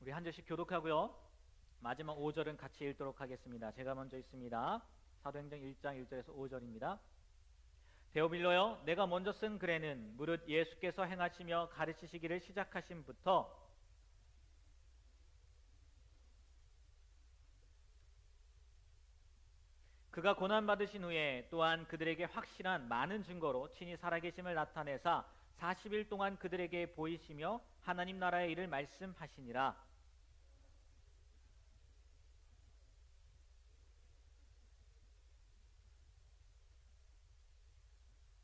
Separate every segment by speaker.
Speaker 1: 우리 한 절씩 교독하고요. 마지막 5절은 같이 읽도록 하겠습니다. 제가 먼저 읽습니다. 사도행전 1장 1절에서 5절입니다. 데오빌로여, 내가 먼저 쓴 글에는 무릇 예수께서 행하시며 가르치시기를 시작하심부터 그가 고난받으신 후에 또한 그들에게 확실한 많은 증거로 친히 살아계심을 나타내사 40일 동안 그들에게 보이시며 하나님 나라의 일을 말씀하시니라.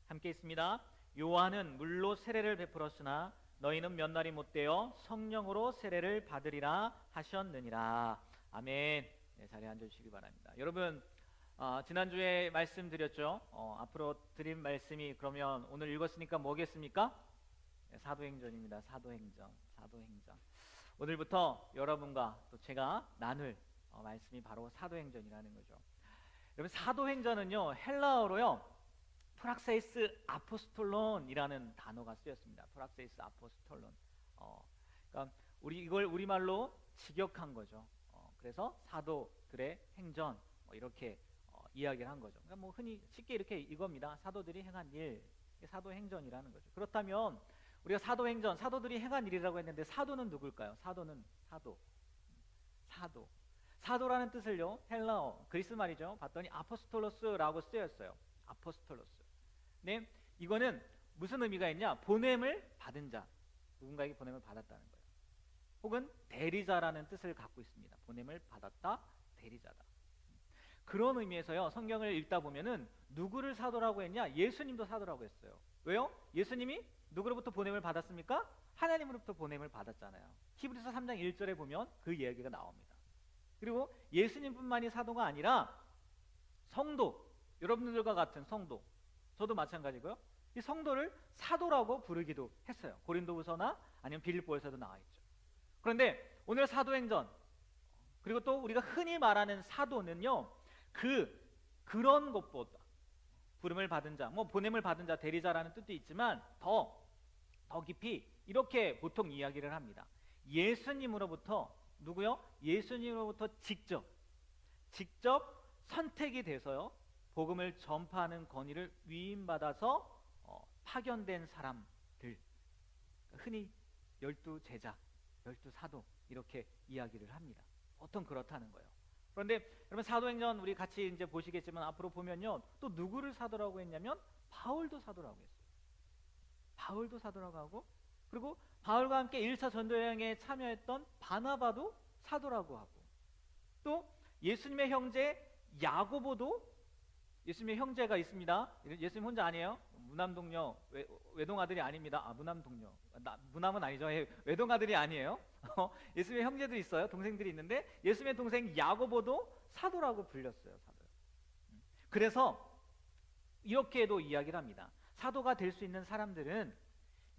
Speaker 1: 함께 있습니다. 요한은 물로 세례를 베풀었으나 너희는 몇 날이 못되어 성령으로 세례를 받으리라 하셨느니라. 아멘. 네, 자리에 앉아주시기 바랍니다. 여러분, 지난주에 말씀드렸죠. 앞으로 드린 말씀이 그러면 오늘 읽었으니까 뭐겠습니까? 네, 사도행전입니다. 사도행전. 오늘부터 여러분과 또 제가 나눌 말씀이 바로 사도행전이라는 거죠. 여러분, 사도행전은요, 헬라어로요, 프락세이스 아포스톨론이라는 단어가 쓰였습니다. 프락세이스 아포스톨론. 그러니까 이걸 우리말로 직역한 거죠. 그래서 사도들의 행전, 이렇게 이야기를 한 거죠. 그러니까 뭐 흔히 쉽게 이렇게 이겁니다. 사도들이 행한 일, 사도행전이라는 거죠. 그렇다면 우리가 사도행전, 사도들이 행한 일이라고 했는데 사도는 누굴까요? 사도는 사도라는 뜻을요, 헬라어 그리스 말이죠, 봤더니 아포스톨로스라고 쓰였어요. 아포스톨로스. 네, 이거는 무슨 의미가 있냐? 보냄을 받은 자, 누군가에게 보냄을 받았다는 거예요. 혹은 대리자라는 뜻을 갖고 있습니다. 보냄을 받았다, 대리자다. 그런 의미에서요, 성경을 읽다 보면은 누구를 사도라고 했냐? 예수님도 사도라고 했어요. 왜요? 예수님이 누구로부터 보냄을 받았습니까? 하나님으로부터 보냄을 받았잖아요. 히브리서 3장 1절에 보면 그 이야기가 나옵니다. 그리고 예수님뿐만이 사도가 아니라 성도, 여러분들과 같은 성도, 저도 마찬가지고요, 이 성도를 사도라고 부르기도 했어요. 고린도후서나 아니면 빌립보에서도 나와 있죠. 그런데 오늘 사도행전, 그리고 또 우리가 흔히 말하는 사도는요, 그런 것보다 부름을 받은 자, 뭐 보냄을 받은 자, 대리자라는 뜻도 있지만 더 깊이 이렇게 보통 이야기를 합니다. 예수님으로부터, 누구요? 예수님으로부터 직접 선택이 돼서요, 복음을 전파하는 권위를 위임받아서 파견된 사람들, 흔히 12제자, 12사도 이렇게 이야기를 합니다. 보통 그렇다는 거예요. 그런데 여러분, 사도행전 우리 같이 이제 보시겠지만 앞으로 보면요, 또 누구를 사도라고 했냐면 바울도 사도라고 했어요. 바울도 사도라고 하고, 그리고 바울과 함께 1차 전도여행에 참여했던 바나바도 사도라고 하고, 또 예수님의 형제 야고보도, 예수님의 형제가 있습니다. 예수님 혼자 아니에요. 무남동녀, 외동아들이 아닙니다. 무남동녀, 무남은 아니죠. 외동아들이 아니에요. 예수님의 형제도 있어요. 동생들이 있는데 예수님의 동생 야고보도 사도라고 불렸어요. 사도. 그래서 이렇게도 이야기를 합니다. 사도가 될 수 있는 사람들은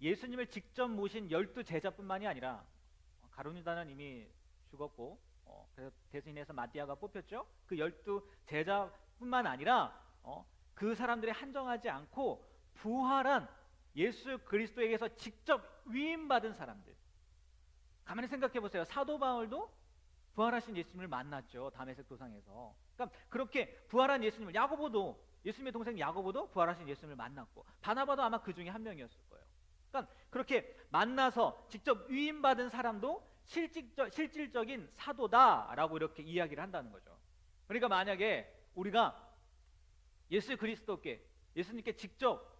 Speaker 1: 예수님을 직접 모신 12제자뿐만이 아니라, 가룟 유다는 이미 죽었고, 그래서 대신해서 마띠아가 뽑혔죠. 그 12제자뿐만 아니라 그 사람들이 한정하지 않고 부활한 예수 그리스도에게서 직접 위임받은 사람들. 가만히 생각해 보세요. 사도 바울도 부활하신 예수님을 만났죠. 다메섹 도상에서. 그러니까 그렇게 부활한 예수님을, 야고보도, 예수님의 동생 야고보도 부활하신 예수님을 만났고, 바나바도 아마 그 중에 한 명이었을 거예요. 그러니까 그렇게 만나서 직접 위임받은 사람도 실질적인 사도다라고 이렇게 이야기를 한다는 거죠. 그러니까 만약에 우리가 예수 그리스도께, 예수님께 직접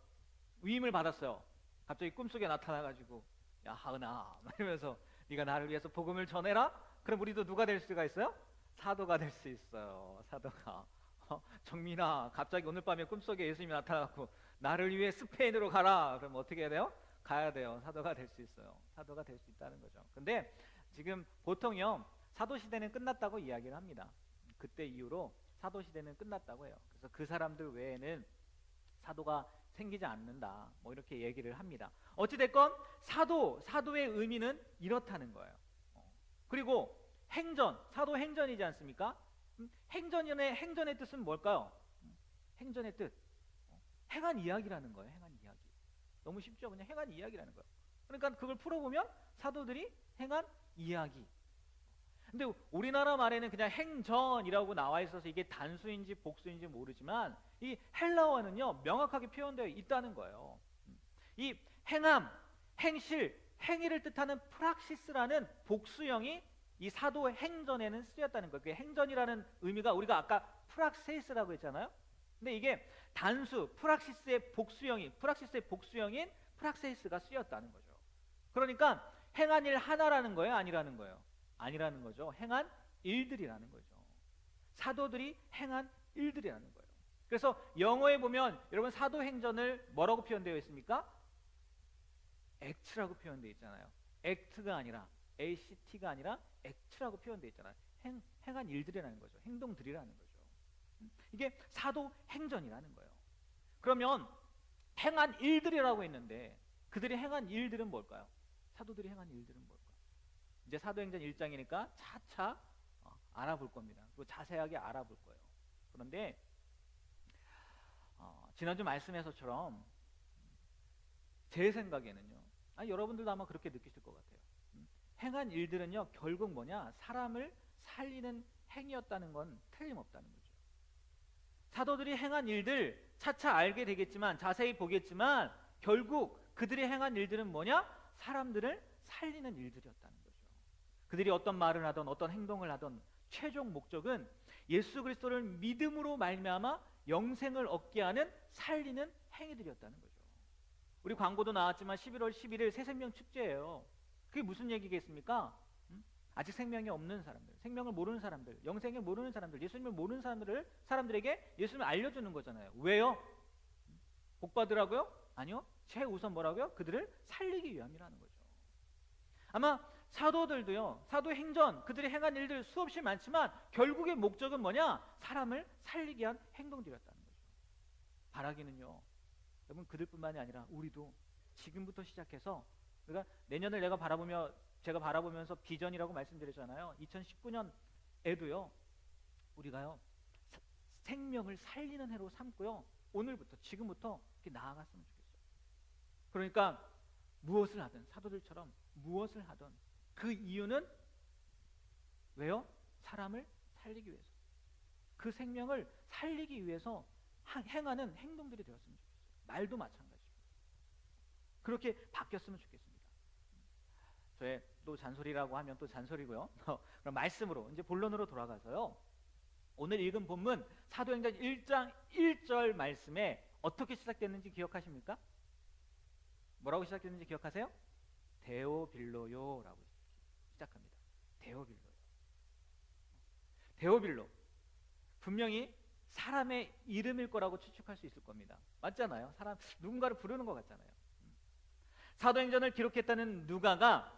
Speaker 1: 위임을 받았어요. 갑자기 꿈속에 나타나가지고, 야 하은아 이러면서 네가 나를 위해서 복음을 전해라? 그럼 우리도 누가 될 수가 있어요? 사도가 될 수 있어요. 사도가. 정민아, 갑자기 오늘 밤에 꿈속에 예수님이 나타나고 나를 위해 스페인으로 가라. 그럼 어떻게 해야 돼요? 가야 돼요. 사도가 될 수 있어요. 사도가 될 수 있다는 거죠. 근데 지금 보통요, 사도시대는 끝났다고 이야기를 합니다. 그때 이후로 사도시대는 끝났다고 해요. 그래서 그 사람들 외에는 사도가 생기지 않는다, 뭐 이렇게 얘기를 합니다. 어찌됐건 사도의 의미는 이렇다는 거예요. 그리고 행전, 사도 행전이지 않습니까? 행전의 뜻은 뭘까요? 행전의 뜻, 행한 이야기라는 거예요. 행한 이야기. 너무 쉽죠? 그냥 행한 이야기라는 거예요. 그러니까 그걸 풀어보면 사도들이 행한 이야기, 근데 우리나라 말에는 그냥 행전이라고 나와 있어서 이게 단수인지 복수인지 모르지만 이 헬라어는요 명확하게 표현되어 있다는 거예요. 이 행함, 행실, 행위를 뜻하는 프락시스라는 복수형이 이 사도행전에는 쓰였다는 거예요. 그 행전이라는 의미가 우리가 아까 프락세이스라고 했잖아요. 근데 이게 단수 프락시스의 복수형인 프락세이스가 쓰였다는 거죠. 그러니까 행한 일 하나라는 거예요, 아니라는 거예요? 아니라는 거죠. 행한 일들이라는 거죠. 사도들이 행한 일들이라는 거예요. 그래서 영어에 보면 여러분 사도행전을 뭐라고 표현되어 있습니까? 액트라고 표현되어 있잖아요. 액트가 아니라 ACT가 아니라 액트라고 표현되어 있잖아요. 행한 일들이라는 거죠. 행동들이라는 거죠. 이게 사도행전이라는 거예요. 그러면 행한 일들이라고 했는데 그들이 행한 일들은 뭘까요? 사도들이 행한 일들은 뭘까요? 이제 사도행전 1장이니까 차차 알아볼 겁니다. 그리고 자세하게 알아볼 거예요. 그런데 지난주 말씀에서처럼 제 생각에는요, 여러분들도 아마 그렇게 느끼실 것 같아요. 행한 일들은요 결국 뭐냐, 사람을 살리는 행위였다는 건 틀림없다는 거죠. 사도들이 행한 일들 차차 알게 되겠지만, 자세히 보겠지만 결국 그들이 행한 일들은 뭐냐, 사람들을 살리는 일들이었다는 거죠. 그들이 어떤 말을 하던 어떤 행동을 하던 최종 목적은 예수 그리스도를 믿음으로 말미암아 영생을 얻게 하는 살리는 행위들이었다는 거죠. 우리 광고도 나왔지만 11월 11일 새생명 축제예요. 그게 무슨 얘기겠습니까? 아직 생명이 없는 사람들, 생명을 모르는 사람들, 영생을 모르는 사람들, 예수님을 모르는 사람들에게 예수님을 알려주는 거잖아요. 왜요? 복 받으라고요? 아니요. 최우선 뭐라고요? 그들을 살리기 위함이라는 거죠. 아마 사도들도요, 사도행전 그들이 행한 일들 수없이 많지만 결국의 목적은 뭐냐? 사람을 살리기 위한 행동들이었다는 거죠. 바라기는요, 여러분 그들뿐만이 아니라 우리도 지금부터 시작해서, 그러니까 내년을 제가 바라보면서 비전이라고 말씀드렸잖아요. 2019년에도요 우리가요 생명을 살리는 해로 삼고요, 오늘부터 지금부터 이렇게 나아갔으면 좋겠어요. 그러니까 무엇을 하든, 사도들처럼 무엇을 하든 그 이유는 왜요? 사람을 살리기 위해서, 그 생명을 살리기 위해서 행하는 행동들이 되었으면 좋겠어요. 말도 마찬가지고 그렇게 바뀌었으면 좋겠습니다. 저의 또 잔소리라고 하면 또 잔소리고요. 그럼 말씀으로, 이제 본론으로 돌아가서요, 오늘 읽은 본문 사도행전 1장 1절 말씀에 어떻게 시작됐는지 기억하십니까? 뭐라고 시작됐는지 기억하세요? 데오빌로요라고 시작합니다. 데오빌로. 분명히 사람의 이름일 거라고 추측할 수 있을 겁니다. 맞잖아요. 사람 누군가를 부르는 것 같잖아요. 사도행전을 기록했다는 누가가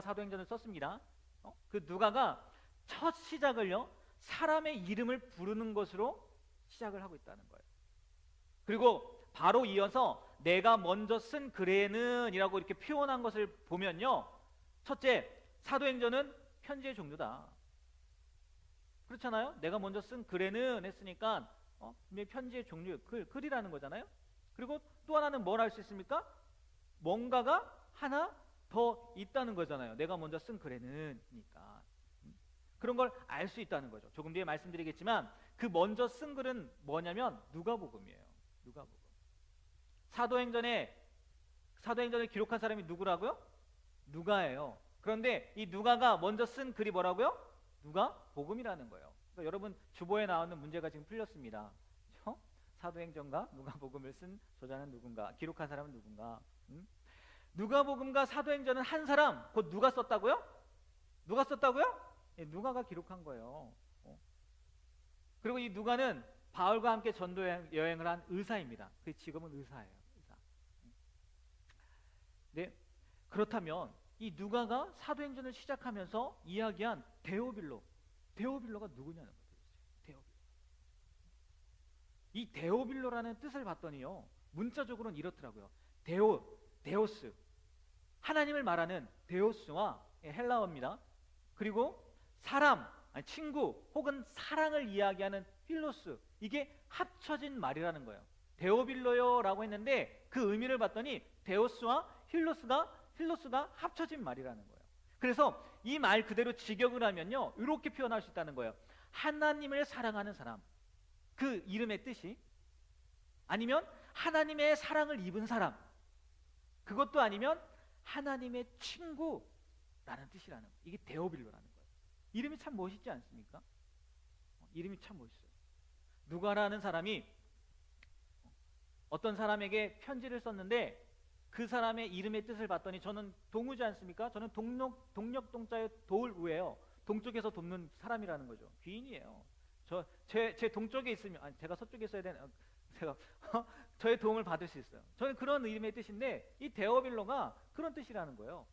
Speaker 1: 사도행전을 썼습니다. 그 누가가 첫 시작을요 사람의 이름을 부르는 것으로 시작을 하고 있다는 거예요. 그리고 바로 이어서 내가 먼저 쓴 글에는 이라고 이렇게 표현한 것을 보면요, 첫째, 사도행전은 편지의 종류다. 그렇잖아요. 내가 먼저 쓴 글에는 했으니까 분명히 편지의 종류, 글이라는 거잖아요. 그리고 또 하나는 뭘 알 수 있습니까? 뭔가가 하나 더 있다는 거잖아요. 내가 먼저 쓴 글에는이니까 그런 걸 알 수 있다는 거죠. 조금 뒤에 말씀드리겠지만 그 먼저 쓴 글은 뭐냐면 누가복음이에요. 누가복음. 사도행전을 기록한 사람이 누구라고요? 누가예요. 그런데 이 누가가 먼저 쓴 글이 뭐라고요? 누가복음이라는 거예요. 그러니까 여러분 주보에 나오는 문제가 지금 풀렸습니다. 그렇죠? 사도행전과 누가복음을 쓴 저자는 누군가, 기록한 사람은 누군가. 누가복음과 사도행전은 한 사람, 곧 누가 썼다고요? 누가 썼다고요? 예, 누가가 기록한 거예요. 그리고 이 누가는 바울과 함께 전도 여행을 한 의사입니다. 그 직업은 의사예요. 의사. 네, 그렇다면 이 누가가 사도행전을 시작하면서 이야기한 데오빌로가 누구냐는 거예요. 데오빌로. 이 데오빌로라는 뜻을 봤더니요, 문자적으로는 이렇더라고요. 데오스, 하나님을 말하는 데오스와 헬라어입니다. 그리고 사람, 친구 혹은 사랑을 이야기하는 필로스, 이게 합쳐진 말이라는 거예요. 데오빌로요라고 했는데 그 의미를 봤더니 데오스와 필로스가 합쳐진 말이라는 거예요. 그래서 이 말 그대로 직역을 하면요, 이렇게 표현할 수 있다는 거예요. 하나님을 사랑하는 사람, 그 이름의 뜻이, 아니면 하나님의 사랑을 입은 사람, 그것도 아니면 하나님의 친구라는 뜻이라는 거예요. 이게 데오빌로라는 거예요. 이름이 참 멋있지 않습니까? 이름이 참 멋있어요. 누가라는 사람이 어떤 사람에게 편지를 썼는데 그 사람의 이름의 뜻을 봤더니, 저는 동우지 않습니까? 저는 동력동자의 도울 우예요. 동쪽에서 돕는 사람이라는 거죠. 귀인이에요. 제 동쪽에 있으면, 아니 제가 서쪽에 있어야 되는, 제가 저의 도움을 받을 수 있어요. 저는 그런 이름의 뜻인데, 이 데오빌로가 그런 뜻이라는 거예요.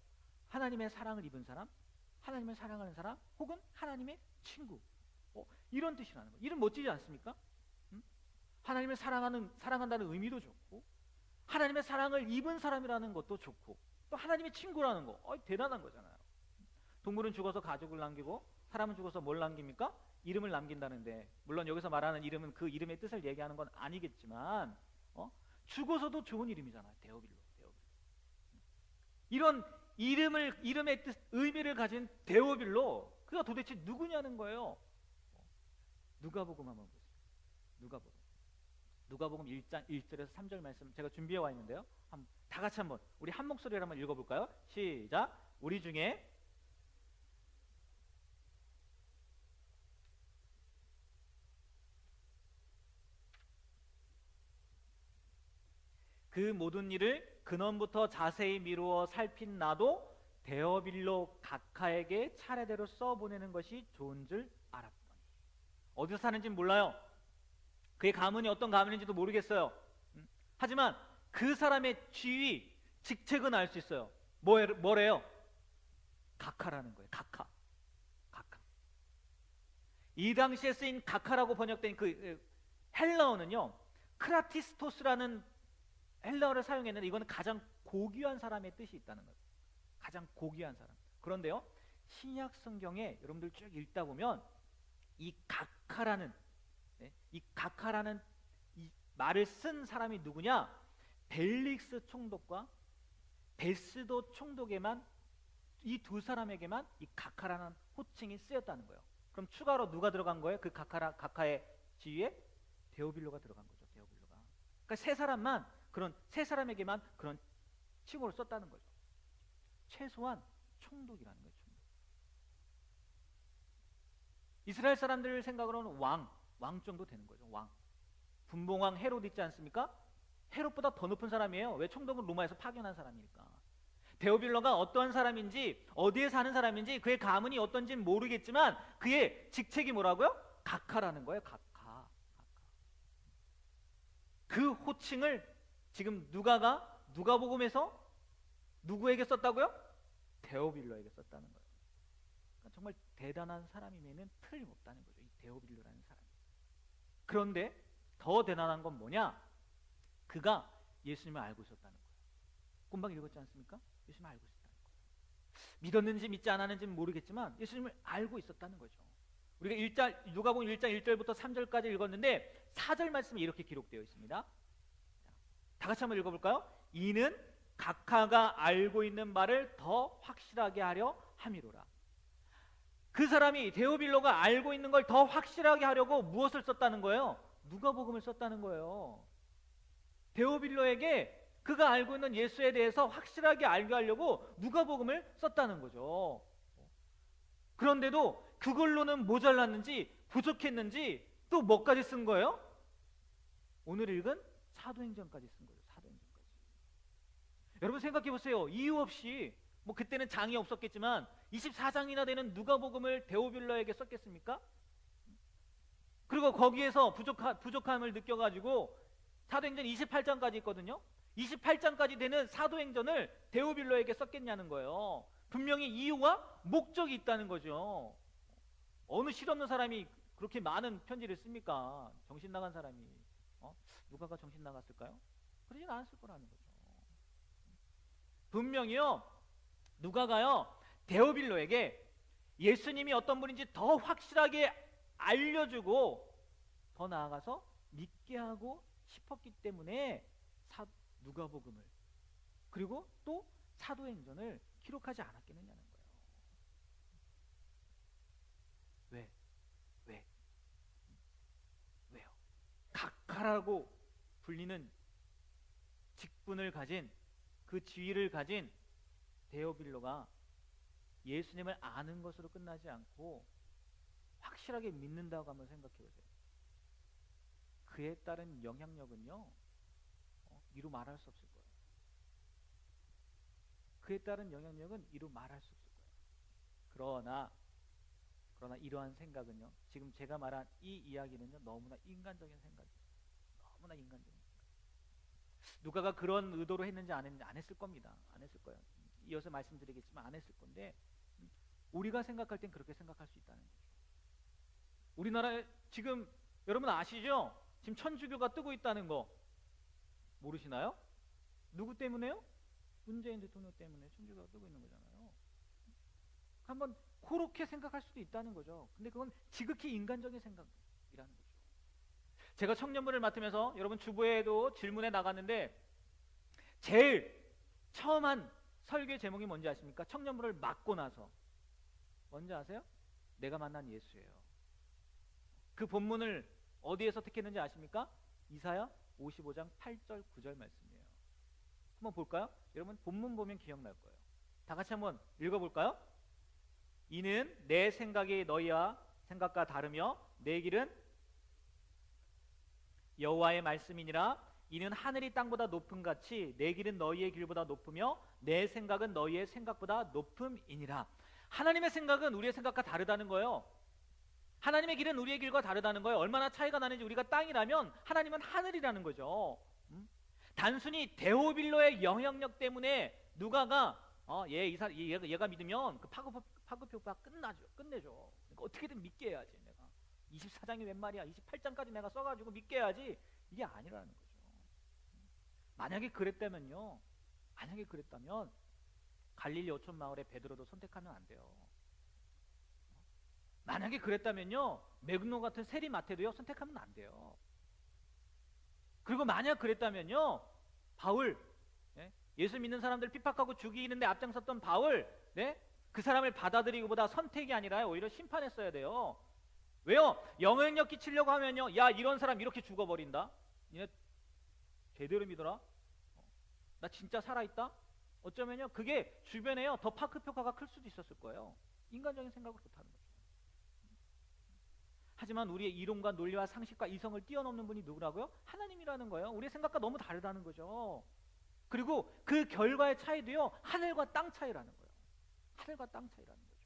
Speaker 1: 하나님의 사랑을 입은 사람, 하나님을 사랑하는 사람, 혹은 하나님의 친구, 이런 뜻이라는 거예요. 이름 멋지지 않습니까? 하나님을 사랑한다는 의미도 좋고, 하나님의 사랑을 입은 사람이라는 것도 좋고, 또 하나님의 친구라는 거, 대단한 거잖아요. 동물은 죽어서 가족을 남기고 사람은 죽어서 뭘 남깁니까? 이름을 남긴다는데, 물론 여기서 말하는 이름은 그 이름의 뜻을 얘기하는 건 아니겠지만, 죽어서도 좋은 이름이잖아요. 데오빌로. 이런 이름의 뜻, 의미를 가진 데오빌로, 그가 도대체 누구냐는 거예요. 누가복음 한번 보세요. 누가복음 1장 1절에서 3절 말씀 제가 준비해 와 있는데요, 다 같이 한번 우리 한 목소리로 한번 읽어볼까요? 시작. 우리 중에 그 모든 일을 근원부터 자세히 미루어 살핀 나도 데오빌로 각하에게 차례대로 써보내는 것이 좋은 줄 알았더니. 어디서 사는지는 몰라요. 그의 가문이 어떤 가문인지도 모르겠어요. 하지만 그 사람의 지위, 직책은 알 수 있어요. 뭐래요? 각하라는 거예요. 각하. 이 당시에 쓰인 각하라고 번역된 그 헬라어는요, 크라티스토스라는 헬라어를 사용했는데, 이거는 가장 고귀한 사람의 뜻이 있다는 거예요. 가장 고귀한 사람. 그런데요, 신약 성경에 여러분들 쭉 읽다 보면 이 각하라는 이 말을 쓴 사람이 누구냐? 벨릭스 총독과 베스도 총독에만, 이 두 사람에게만 이 각하라는 호칭이 쓰였다는 거예요. 그럼 추가로 누가 들어간 거예요? 그 각하의 지위에 데오빌로가 들어간 거죠. 데오빌로가. 그러니까 세 사람에게만 그런 칭호를 썼다는 거죠. 최소한 총독이라는 거예요. 총독. 이스라엘 사람들 생각으로는 왕 정도 되는 거죠. 왕. 분봉왕 헤롯 있지 않습니까? 헤롯보다 더 높은 사람이에요. 왜? 총독은 로마에서 파견한 사람이니까. 데오빌로가 어떠한 사람인지, 어디에 사는 사람인지, 그의 가문이 어떤지는 모르겠지만 그의 직책이 뭐라고요? 각하라는 거예요. 각하. 그 호칭을 지금 누가복음에서 누구에게 썼다고요? 데오빌로에게 썼다는 거예요. 그러니까 정말 대단한 사람임에는 틀림없다는 거죠. 이 데오빌로라는 사람이. 그런데 더 대단한 건 뭐냐? 그가 예수님을 알고 있었다는 거예요. 금방 읽었지 않습니까? 예수님을 알고 있었다는 거예요. 믿었는지 믿지 않았는지는 모르겠지만 예수님을 알고 있었다는 거죠. 우리가 누가복음 1장 1절부터 3절까지 읽었는데 4절 말씀이 이렇게 기록되어 있습니다. 다 같이 한번 읽어볼까요? 이는 각하가 알고 있는 바를 더 확실하게 하려 함이로라. 그 사람이, 데오빌로가 알고 있는 걸 더 확실하게 하려고 무엇을 썼다는 거예요? 누가복음을 썼다는 거예요. 데오빌로에게 그가 알고 있는 예수에 대해서 확실하게 알게 하려고 누가복음을 썼다는 거죠. 그런데도 그걸로는 모자랐는지 부족했는지 또 뭐까지 쓴 거예요? 오늘 읽은 사도행전까지 쓴 거예요. 사도행전까지. 여러분 생각해 보세요. 이유 없이, 그때는 장이 없었겠지만 24장이나 되는 누가복음을 데오빌로에게 썼겠습니까? 그리고 거기에서 부족함을 느껴가지고 사도행전 28장까지 있거든요. 28장까지 되는 사도행전을 데오빌로에게 썼겠냐는 거예요. 분명히 이유와 목적이 있다는 거죠. 어느 실없는 사람이 그렇게 많은 편지를 씁니까? 정신 나간 사람이. 누가가 정신 나갔을까요? 그러진 않았을 거라는 거죠. 분명히요, 누가가요, 데오빌로에게 예수님이 어떤 분인지 더 확실하게 알려주고 더 나아가서 믿게 하고 싶었기 때문에 누가복음을, 그리고 또 사도행전을 기록하지 않았겠느냐는 거예요. 각하라고 불리는 직분을 가진, 그 지위를 가진 데오빌로가 예수님을 아는 것으로 끝나지 않고 확실하게 믿는다고 한번 생각해 보세요. 그에 따른 영향력은요, 이루 말할 수 없을 거예요. 그에 따른 영향력은 이루 말할 수 없을 거예요. 그러나 이러한 생각은요, 지금 제가 말한 이 이야기는요, 너무나 인간적인 생각이에요. 너무나 인간적인 생각. 누가가 그런 의도로 했는지 안 했는지 안 했을 겁니다. 안 했을 거예요. 이어서 말씀드리겠지만 안 했을 건데, 우리가 생각할 땐 그렇게 생각할 수 있다는 거죠. 우리나라에 지금 여러분 아시죠? 지금 천주교가 뜨고 있다는 거 모르시나요? 누구 때문에요? 문재인 대통령 때문에 천주교가 뜨고 있는 거잖아요. 한번 그렇게 생각할 수도 있다는 거죠. 근데 그건 지극히 인간적인 생각이라는 거죠. 제가 청년부를 맡으면서 여러분 주보에도 질문에 나갔는데 제일 처음 한 설교 제목이 뭔지 아십니까? 청년부를 맡고 나서 뭔지 아세요? 내가 만난 예수예요. 그 본문을 어디에서 택했는지 아십니까? 이사야 55장 8절 9절 말씀이에요. 한번 볼까요? 여러분 본문 보면 기억날 거예요. 다 같이 한번 읽어볼까요? 이는 내 생각이 너희와 생각과 다르며 내 길은 여호와의 말씀이니라. 이는 하늘이 땅보다 높음 같이 내 길은 너희의 길보다 높으며 내 생각은 너희의 생각보다 높음이니라. 하나님의 생각은 우리의 생각과 다르다는 거예요. 하나님의 길은 우리의 길과 다르다는 거예요. 얼마나 차이가 나는지, 우리가 땅이라면 하나님은 하늘이라는 거죠. 단순히 데오빌로의 영향력 때문에 누가가 얘가 믿으면 그 파급효과가 끝내죠. 그러니까 어떻게든 믿게 해야지. 내가 24장이 웬 말이야, 28장까지 내가 써가지고 믿게 해야지. 이게 아니라는 거죠. 만약에 그랬다면 갈릴리 어촌 마을의 베드로도 선택하면 안 돼요. 만약에 그랬다면요, 메그노 같은 세리마테도요 선택하면 안 돼요. 그리고 만약 그랬다면요, 바울, 예수 믿는 사람들 핍박하고 죽이는데 앞장섰던 바울, 그 사람을 받아들이기보다 선택이 아니라 오히려 심판했어야 돼요. 왜요? 영향력 끼치려고 하면요, 야 이런 사람 이렇게 죽어버린다, 얘 제대로 믿어라, 나 진짜 살아있다, 어쩌면요 그게 주변에요 더 파급효과가 클 수도 있었을 거예요. 인간적인 생각을 못하는 거죠. 하지만 우리의 이론과 논리와 상식과 이성을 뛰어넘는 분이 누구라고요? 하나님이라는 거예요. 우리의 생각과 너무 다르다는 거죠. 그리고 그 결과의 차이도요, 하늘과 땅 차이라는 거예요. 하늘과 땅 차이라는 거죠.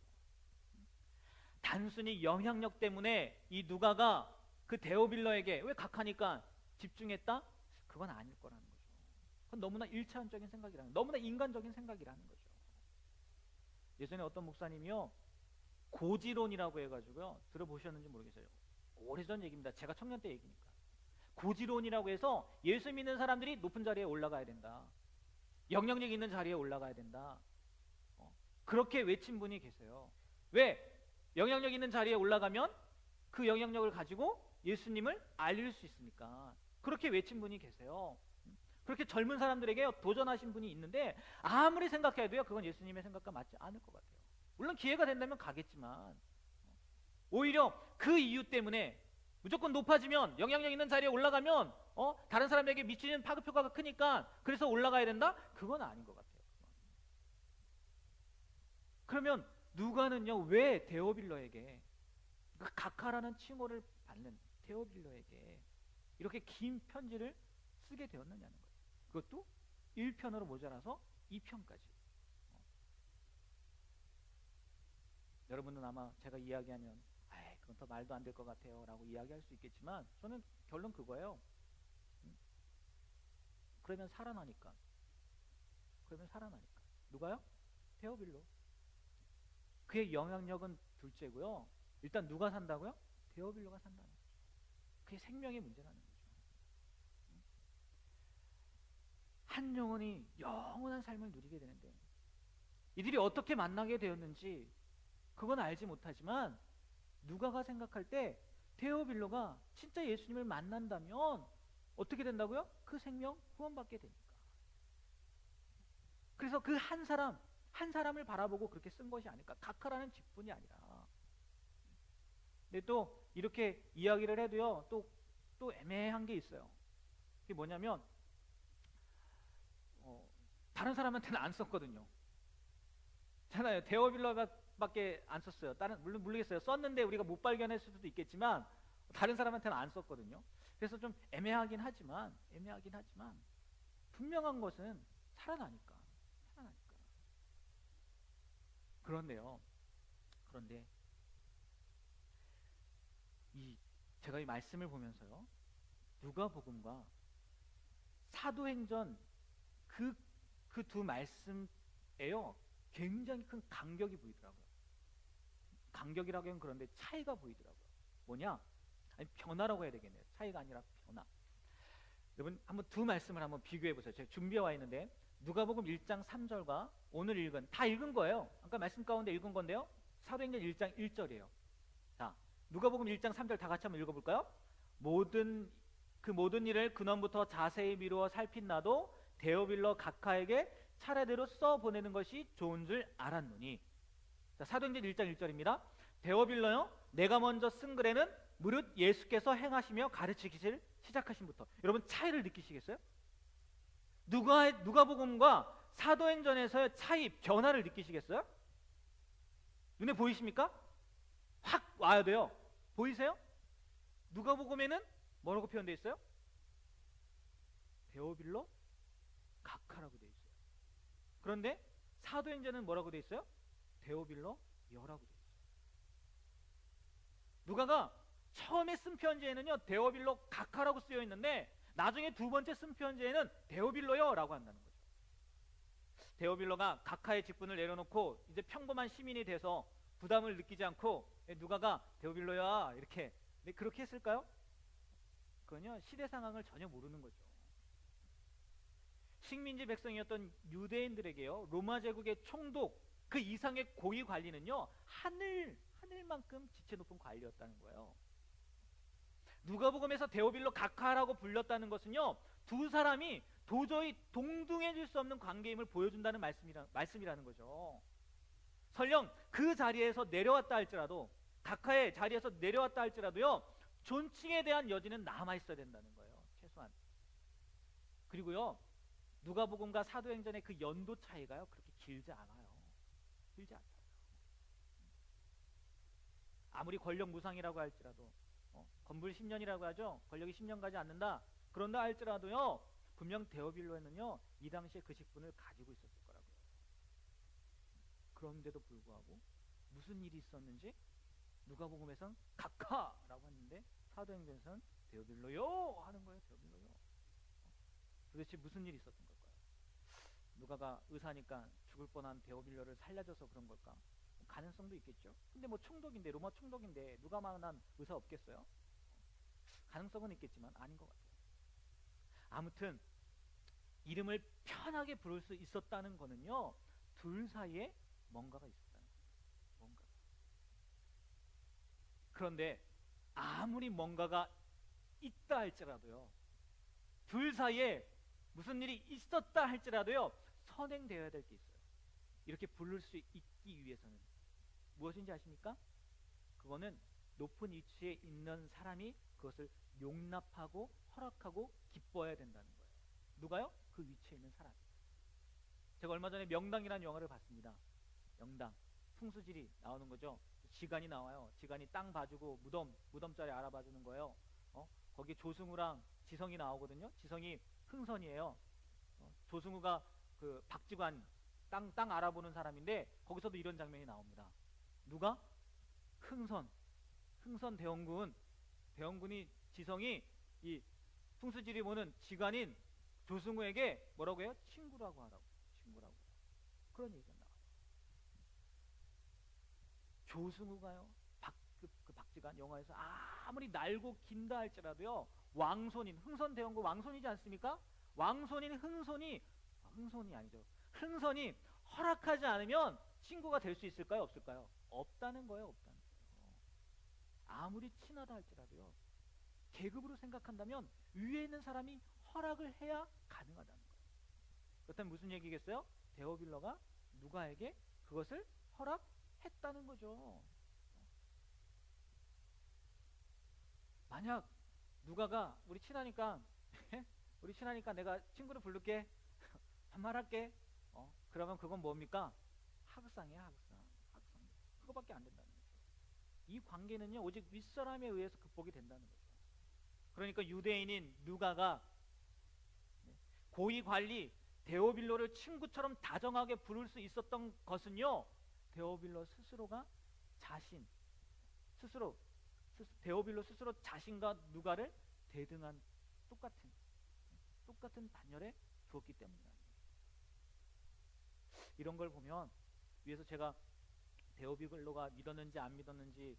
Speaker 1: 단순히 영향력 때문에 이 누가가 그 데오빌러에게 왜 각하니까 집중했다? 그건 아닐 거라는 거죠. 그건 너무나 일차원적인 생각이라는, 너무나 인간적인 생각이라는 거죠. 예전에 어떤 목사님이요, 고지론이라고 해가지고요, 들어보셨는지 모르겠어요. 오래전 얘기입니다. 제가 청년 때 얘기니까. 고지론이라고 해서 예수 믿는 사람들이 높은 자리에 올라가야 된다, 영향력 있는 자리에 올라가야 된다, 그렇게 외친 분이 계세요. 왜? 영향력 있는 자리에 올라가면 그 영향력을 가지고 예수님을 알릴 수 있으니까 그렇게 외친 분이 계세요. 그렇게 젊은 사람들에게 도전하신 분이 있는데 아무리 생각해도요, 그건 예수님의 생각과 맞지 않을 것 같아요. 물론 기회가 된다면 가겠지만 오히려 그 이유 때문에 무조건 높아지면, 영향력 있는 자리에 올라가면 다른 사람에게 미치는 파급효과가 크니까 그래서 올라가야 된다? 그건 아닌 것 같아요. 그러면 누가는요, 왜 데오빌러에게, 그 각하라는 칭호를 받는 데오빌러에게 이렇게 긴 편지를 쓰게 되었느냐는 거예요. 그것도 1편으로 모자라서 2편까지. 여러분은 아마 제가 이야기하면 그건 더 말도 안 될 것 같아요 라고 이야기할 수 있겠지만, 저는 결론 그거예요. 그러면 살아나니까. 누가요? 데오빌로. 그의 영향력은 둘째고요, 일단 누가 산다고요? 데오빌로가 산다는 거죠. 그게 생명의 문제라는 거죠. 한 영혼이 영원한 삶을 누리게 되는데 이들이 어떻게 만나게 되었는지 그건 알지 못하지만, 누가가 생각할 때 데오빌로가 진짜 예수님을 만난다면 어떻게 된다고요? 그 생명 구원받게 되니까. 그래서 그 한 사람을 바라보고 그렇게 쓴 것이 아닐까. 각하라는 직분이 아니라. 근데 또 이렇게 이야기를 해도요, 또 또 애매한 게 있어요. 그게 뭐냐면 다른 사람한테는 안 썼거든요. 잖아요. 데어빌러밖에 안 썼어요. 다른 물론 모르겠어요. 썼는데 우리가 못 발견했을 수도 있겠지만 다른 사람한테는 안 썼거든요. 그래서 좀 애매하긴 하지만 분명한 것은 살아나니까. 그런데요. 그런데 제가 이 말씀을 보면서요, 누가복음과 사도행전 그 두 말씀에요 굉장히 큰 간격이 보이더라고요. 간격이라고 하면 그런데 차이가 보이더라고요. 뭐냐? 아니, 변화라고 해야 되겠네요. 차이가 아니라 변화. 여러분 한번 두 말씀을 한번 비교해 보세요. 제가 준비해 와 있는데 누가복음 1장 3절과 오늘 읽은 다 읽은 거예요. 아까 말씀 가운데 읽은 건데요. 사도행전 1장 1절이에요. 자, 누가복음 1장 3절 다 같이 한번 읽어볼까요? 모든 일을 근원부터 자세히 미루어 살핀 나도 데오빌러 각하에게 차례대로 써 보내는 것이 좋은 줄 알았노니. 자, 사도행전 1장 1절입니다. 데오빌러요, 내가 먼저 쓴 글에는 무릇 예수께서 행하시며 가르치기를 시작하신부터. 여러분 차이를 느끼시겠어요? 누가복음과 사도행전에서의 차이, 변화를 느끼시겠어요? 눈에 보이십니까? 확 와야 돼요. 보이세요? 누가복음에는 뭐라고 표현되어 있어요? 데오빌러 각하라고 되어 있어요. 그런데 사도행전은 뭐라고 되어 있어요? 데오빌러 여라고 되어 있어요. 누가가 처음에 쓴 편지에는요 데오빌러 각하라고 쓰여 있는데 나중에 두 번째 쓴 편지에는 데오빌러요 라고 한다는 거죠. 데오빌러가 각하의 직분을 내려놓고 이제 평범한 시민이 돼서 부담을 느끼지 않고 누가가 데오빌러야 이렇게, 그렇게 했을까요? 그건요 시대 상황을 전혀 모르는 거죠. 식민지 백성이었던 유대인들에게요 로마 제국의 총독 그 이상의 고위 관리는요 하늘만큼 지체 높은 관리였다는 거예요. 누가복음에서 데오빌러 각하라고 불렸다는 것은요 두 사람이 도저히 동등해질 수 없는 관계임을 보여준다는 말씀이라는 거죠. 설령 그 자리에서 내려왔다 할지라도, 각하의 자리에서 내려왔다 할지라도요 존칭에 대한 여지는 남아있어야 된다는 거예요. 최소한. 그리고요 누가복음과 사도행전의 그 연도 차이가요 그렇게 길지 않아요. 길지 않아요. 아무리 권력 무상이라고 할지라도, 건불 10년이라고 하죠. 권력이 10년 가지 않는다 그런다 할지라도요 분명 데오빌로에는요 이 당시에 그 직분을 가지고 있었을 거라고요. 그런데도 불구하고 무슨 일이 있었는지 누가복음에선 각하라고 했는데 사도행전에서는 데오빌로요 하는 거예요. 데오빌로요. 도대체 무슨 일이 있었던 걸까요? 누가가 의사니까 죽을 뻔한 데오빌로를 살려줘서 그런 걸까? 가능성도 있겠죠. 근데 뭐 총독인데, 로마 총독인데 누가만한 의사 없겠어요? 가능성은 있겠지만 아닌 것 같아요. 아무튼 이름을 편하게 부를 수 있었다는 거는요 둘 사이에 뭔가가 있었다는 거예요. 뭔가. 그런데 아무리 뭔가가 있다 할지라도요 둘 사이에 무슨 일이 있었다 할지라도요 선행되어야 될 게 있어요. 이렇게 부를 수 있기 위해서는 무엇인지 아십니까? 그거는 높은 위치에 있는 사람이 그것을 용납하고 허락하고 기뻐해야 된다는 거예요. 누가요? 그 위치에 있는 사람. 제가 얼마 전에 명당이라는 영화를 봤습니다. 명당. 풍수지리 나오는 거죠. 지간이 나와요. 지간이 땅 봐주고 무덤자리 알아봐주는 거예요. 거기 조승우랑 지성이 나오거든요. 지성이 흥선이에요. 조승우가 그 박지관 땅 알아보는 사람인데 거기서도 이런 장면이 나옵니다. 누가? 흥선 대원군이 지성이 이 풍수지리 보는 지간인 조승우에게 뭐라고 해요? 친구라고 하라고. 그런 얘기가 나와요. 조승우가요 그 박지관 영화에서 아무리 날고 긴다 할지라도요 왕손인 흥선대원군 왕손이지 않습니까? 왕손인 흥선이 아니죠. 흥선이 허락하지 않으면 친구가 될 수 있을까요? 없을까요? 없다는 거예요. 아무리 친하다 할지라도요 계급으로 생각한다면 위에 있는 사람이 허락을 해야 가능하다는 거예요. 그렇다면 무슨 얘기겠어요? 데오빌러가 누가에게 그것을 허락했다는 거죠. 만약 누가가 우리 친하니까 우리 친하니까 내가 친구를 부를게. 반말할게. 그러면 그건 뭡니까? 하극상이야, 하극상. 하극상. 그거밖에 안 된다는 거죠. 이 관계는요 오직 윗사람에 의해서 극복이 된다는 거죠. 그러니까 유대인인 누가가 고위 관리 데오빌로를 친구처럼 다정하게 부를 수 있었던 것은요, 데오빌로 스스로가 데오빌로 스스로 자신과 누가를 대등한 똑같은 반열에 두었기 때문이라는 거죠. 이런 걸 보면 위에서 제가 데오빌로가 믿었는지 안 믿었는지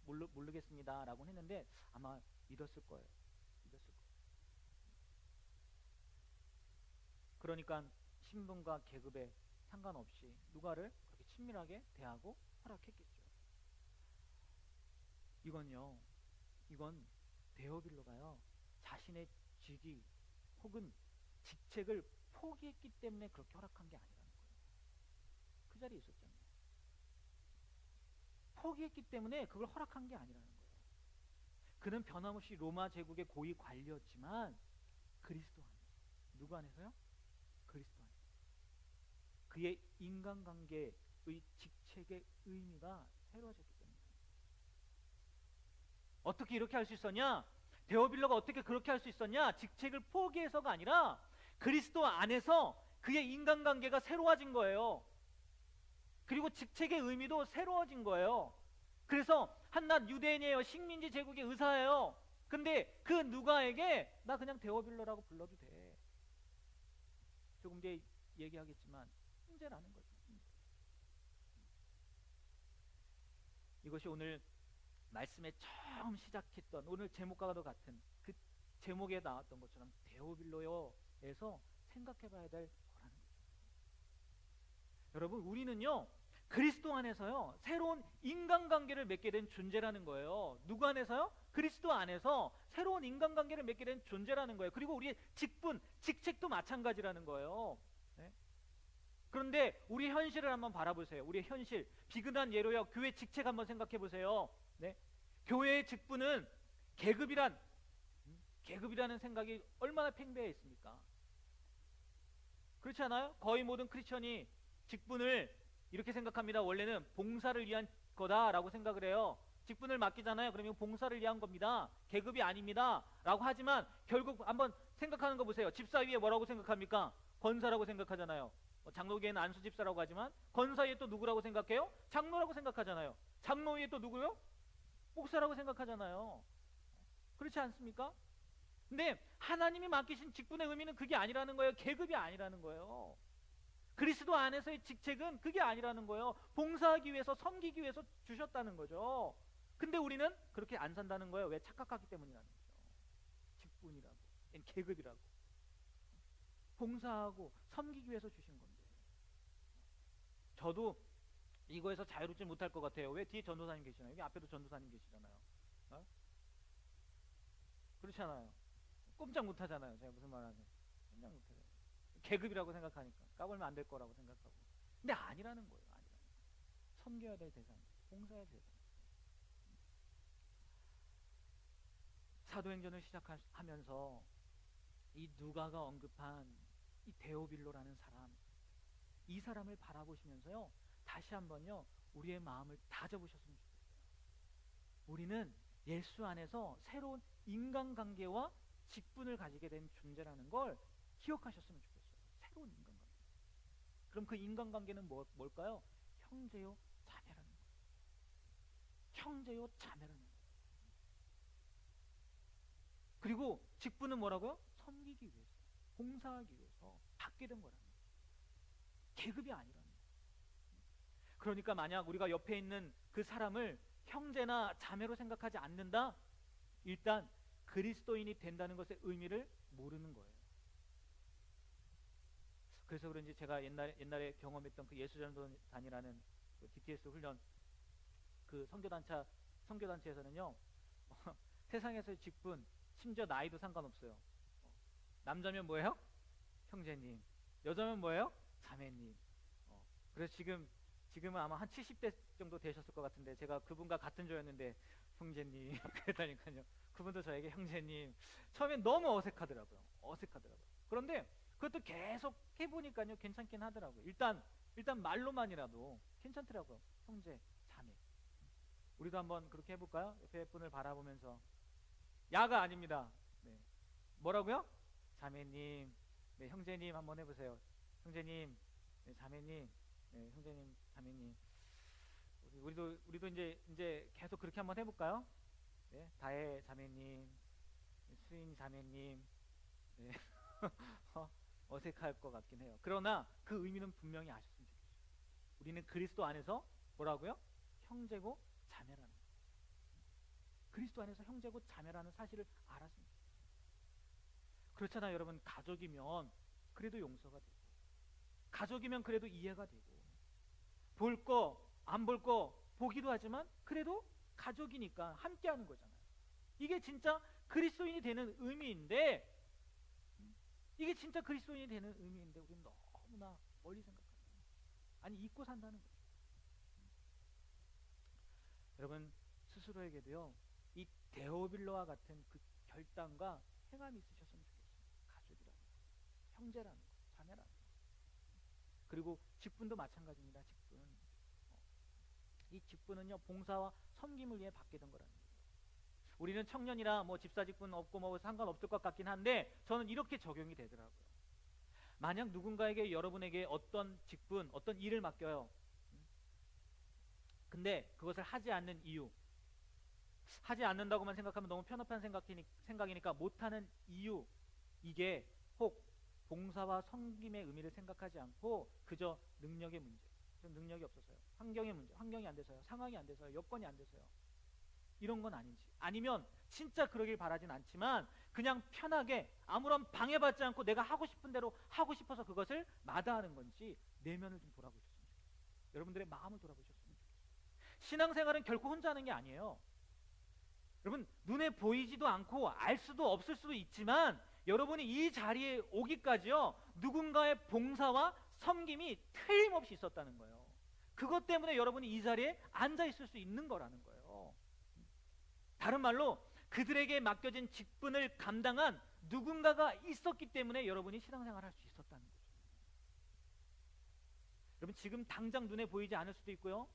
Speaker 1: 모르겠습니다 라고 했는데 아마 믿었을 거예요. 그러니까 신분과 계급에 상관없이 누가를 그렇게 친밀하게 대하고 허락했겠죠. 이건 데오빌로가요 자신의 직위 혹은 직책을 포기했기 때문에 그렇게 허락한 게 아니라는 거예요. 그 자리에 있었잖아요. 포기했기 때문에 그걸 허락한 게 아니라는 거예요. 그는 변함없이 로마 제국의 고위 관리였지만 그리스도 안에서, 누구 안에서요? 그리스도 안에서 그의 인간관계의 직책의 의미가 새로워졌기 때문에. 어떻게 이렇게 할 수 있었냐? 데오빌로가 어떻게 그렇게 할 수 있었냐? 직책을 포기해서가 아니라 그리스도 안에서 그의 인간관계가 새로워진 거예요. 그리고 직책의 의미도 새로워진 거예요. 그래서 한낱 유대인이에요. 식민지 제국의 의사예요. 근데 그 누가에게 나 그냥 데오빌로라고 불러도 돼. 조금 뒤에 얘기하겠지만 형제라는 거죠. 이것이 오늘 말씀에 처음 시작했던 오늘 제목과도 같은 그 제목에 나왔던 것처럼 데오빌로여에서 생각해봐야 될 거라는 거죠. 여러분, 우리는요 그리스도 안에서요 새로운 인간관계를 맺게 된 존재라는 거예요. 누구 안에서요? 그리스도 안에서 새로운 인간관계를 맺게 된 존재라는 거예요. 그리고 우리의 직분, 직책도 마찬가지라는 거예요. 네? 그런데 우리 현실을 한번 바라보세요. 우리의 현실, 비근한 예로요 교회 직책 한번 생각해 보세요. 네? 교회의 직분은 계급이라는 생각이 얼마나 팽배해 있습니까? 그렇지 않아요? 거의 모든 크리스천이 직분을 이렇게 생각합니다. 원래는 봉사를 위한 거다라고 생각을 해요. 직분을 맡기잖아요. 그러면 봉사를 위한 겁니다. 계급이 아닙니다 라고 하지만 결국 한번 생각하는 거 보세요. 집사위에 뭐라고 생각합니까? 권사라고 생각하잖아요. 장로계에는 안수집사라고 하지만 권사위에 또 누구라고 생각해요? 장로라고 생각하잖아요. 장로위에 또 누구요? 목사라고 생각하잖아요. 그렇지 않습니까? 근데 하나님이 맡기신 직분의 의미는 그게 아니라는 거예요. 계급이 아니라는 거예요. 그리스도 안에서의 직책은 그게 아니라는 거예요. 봉사하기 위해서, 섬기기 위해서 주셨다는 거죠. 근데 우리는 그렇게 안 산다는 거예요. 왜? 착각하기 때문이라는 거죠. 직분이라고, 계급이라고, 봉사하고 섬기기 위해서 주신 건데. 저도 이거에서 자유롭지 못할 것 같아요. 왜? 뒤에 전도사님 계시나요? 여기 앞에도 전도사님 계시잖아요. 그렇지 않아요? 꼼짝 못하잖아요. 제가 무슨 말 하는지 꼼짝 못해요. 계급이라고 생각하니까 까불면 안 될 거라고 생각하고. 근데 아니라는 거예요. 섬겨야 될 대상, 봉사해야 될 대상. 사도행전을 시작하면서 이 누가가 언급한 이 데오빌로라는 사람, 이 사람을 바라보시면서요 다시 한번요 우리의 마음을 다져보셨으면 좋겠어요. 우리는 예수 안에서 새로운 인간관계와 직분을 가지게 된 존재라는 걸 기억하셨으면 좋겠어요. 새로운 인간관계. 그럼 그 인간관계는 뭘까요? 형제요 자매라는 거예요. 형제요 자매라는 거예요. 그리고 직분은 뭐라고요? 섬기기 위해서, 봉사하기 위해서 받게 된 거라는 거예요. 계급이 아니라는 거예요. 그러니까 만약 우리가 옆에 있는 그 사람을 형제나 자매로 생각하지 않는다? 일단 그리스도인이 된다는 것의 의미를 모르는 거예요. 그래서 그런지 제가 옛날에 경험했던 그 예수전도단이라는 그 DTS 훈련 그 선교단체에서는요 세상에서의 직분, 심지어 나이도 상관없어요. 남자면 뭐예요? 형제님. 여자면 뭐예요? 자매님. 그래서 지금은 아마 한 70대 정도 되셨을 것 같은데 제가 그분과 같은 조였는데 형제님 그랬다니까요. 그분도 저에게 형제님, 처음엔 너무 어색하더라고요. 어색하더라고요. 그런데 그것도 계속 해보니까요, 괜찮긴 하더라고요. 일단 말로만이라도 괜찮더라고요. 형제, 자매. 우리도 한번 그렇게 해볼까요? 옆에 분을 바라보면서. 야가 아닙니다. 네. 뭐라고요? 자매님, 네, 형제님 한번 해보세요. 형제님, 네, 자매님, 네, 형제님, 자매님. 우리도 이제 계속 그렇게 한번 해볼까요? 네, 다혜 자매님, 수인 자매님, 네. 어색할 것 같긴 해요. 그러나 그 의미는 분명히 아셨으면 좋겠어요. 우리는 그리스도 안에서 뭐라고요? 형제고 자매라는 거예요. 그리스도 안에서 형제고 자매라는 사실을 알았으면 좋겠어요. 그렇잖아요, 여러분. 가족이면 그래도 용서가 되고, 가족이면 그래도 이해가 되고, 볼 거, 안 볼 거 보기도 하지만 그래도 가족이니까 함께하는 거잖아요. 이게 진짜 그리스도인이 되는 의미인데, 이게 진짜 그리스도인이 되는 의미인데 우리는 너무나 멀리 생각합니다. 아니, 잊고 산다는 거죠. 여러분 스스로에게도요, 이 데오빌로와 같은 그 결단과 행함이 있으셨으면 좋겠어요. 가족이라는 거, 형제라는 거, 자매라는 거. 그리고 직분도 마찬가지입니다. 이 직분은요, 봉사와 섬김을 위해 받게 된 거라는 거예요. 우리는 청년이라 뭐 집사 직분 없고 뭐 상관없을 것 같긴 한데, 저는 이렇게 적용이 되더라고요. 만약 누군가에게, 여러분에게 어떤 직분, 어떤 일을 맡겨요. 근데 그것을 하지 않는 이유, 하지 않는다고만 생각하면 너무 편협한 생각이니까 못하는 이유, 이게 혹 봉사와 섬김의 의미를 생각하지 않고 그저 능력의 문제, 좀 능력이 없어서요, 환경의 문제, 환경이 안 돼서요, 상황이 안 돼서요, 여건이 안 돼서요, 이런 건 아닌지, 아니면 진짜 그러길 바라진 않지만 그냥 편하게 아무런 방해받지 않고 내가 하고 싶은 대로 하고 싶어서 그것을 마다하는 건지, 내면을 좀 돌아보셨으면 좋겠어요. 여러분들의 마음을 돌아보셨으면 좋겠어요. 신앙생활은 결코 혼자 하는 게 아니에요. 여러분, 눈에 보이지도 않고 알 수도 없을 수도 있지만 여러분이 이 자리에 오기까지요, 누군가의 봉사와 섬김이 틀림없이 있었다는 거예요. 그것 때문에 여러분이 이 자리에 앉아 있을 수 있는 거라는 거예요. 다른 말로 그들에게 맡겨진 직분을 감당한 누군가가 있었기 때문에 여러분이 신앙생활을 할 수 있었다는 거죠. 여러분, 지금 당장 눈에 보이지 않을 수도 있고요,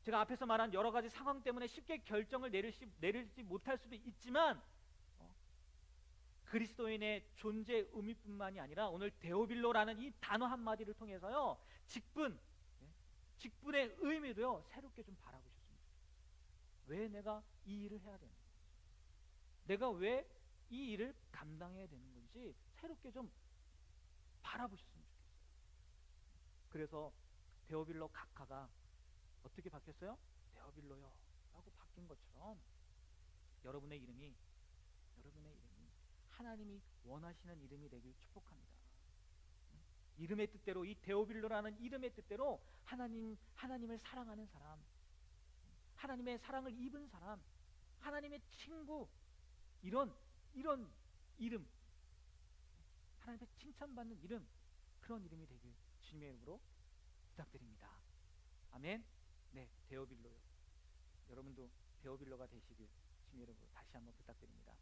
Speaker 1: 제가 앞에서 말한 여러 가지 상황 때문에 쉽게 결정을 내리지 못할 수도 있지만, 그리스도인의 존재 의미뿐만이 아니라 오늘 데오빌로라는 이 단어 한마디를 통해서요, 직분의 의미도요, 새롭게 좀 바라보셨으면 좋겠어요. 왜 내가 이 일을 해야 되는 건지, 내가 왜 이 일을 감당해야 되는 건지 새롭게 좀 바라보셨으면 좋겠어요. 그래서 데오빌로 각하가 어떻게 바뀌었어요? 데오빌로요 라고 바뀐 것처럼 여러분의 이름이 하나님이 원하시는 이름이 되길 축복합니다. 이름의 뜻대로, 이 데오빌로라는 이름의 뜻대로 하나님을 사랑하는 사람, 하나님의 사랑을 입은 사람, 하나님의 친구, 이런 이름, 하나님의 칭찬받는 이름, 그런 이름이 되길 주님의 이름으로 부탁드립니다. 아멘. 네, 데오빌로요. 여러분도 데오빌로가 되시길 주님의 이름으로 다시 한번 부탁드립니다.